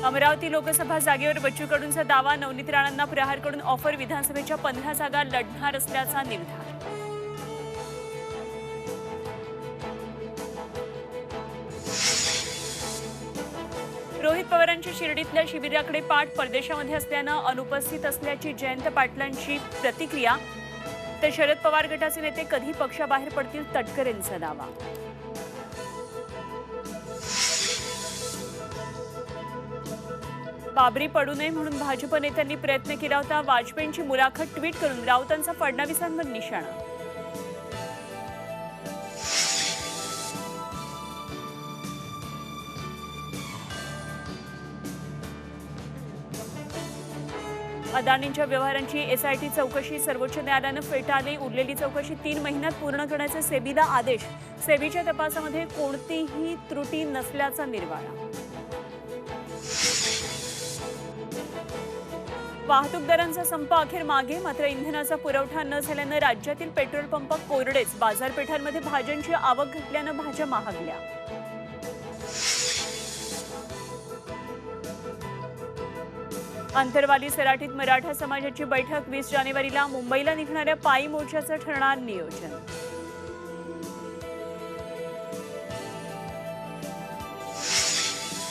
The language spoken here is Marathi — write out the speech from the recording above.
अमरावती लोकसभा जागेवर बच्चू कडूंचा दावा, नवनीत राणांना प्रहारकडून ऑफर, विधानसभेच्या 15 जागा लढणार असल्याचा निर्धार. रोहित पवारांची शिर्डीतल्या शिबिराकडे पाठ, परदेशामध्ये असल्यानं अनुपस्थित असल्याची जयंत पाटलांची प्रतिक्रिया. तर शरद पवार गटाचे नेते कधी पक्षाबाहेर पडतील, तटकरेंचा दावा. बाबरी पडू नये म्हणून भाजप नेत्यांनी प्रयत्न केला होता. वाजपेयींची मुलाखत ट्विट करून राऊतांचा फडणवीसांवर निशाणा. अदानींच्या व्यवहारांची एसआयटी चौकशी सर्वोच्च न्यायालयानं फेटाळली. उरलेली चौकशी 3 महिन्यात पूर्ण करण्याचे सेबीला आदेश. सेबीच्या तपासामध्ये कोणतीही त्रुटी नसल्याचा निर्वाळा. वाहतूकदारांचा संप अखेर मागे, मात्र इंधनाचा पुरवठा न झाल्यानं राज्यातील पेट्रोल पंप कोरडेच. बाजारपेठांमध्ये भाज्यांची आवक घटल्यानं भाज्या महागल्या. अंतरवाली सराटीत मराठा समाजाची बैठक. 20 जानेवारीला मुंबईला निघणाऱ्या पायी मोर्चाचं ठरणार नियोजन.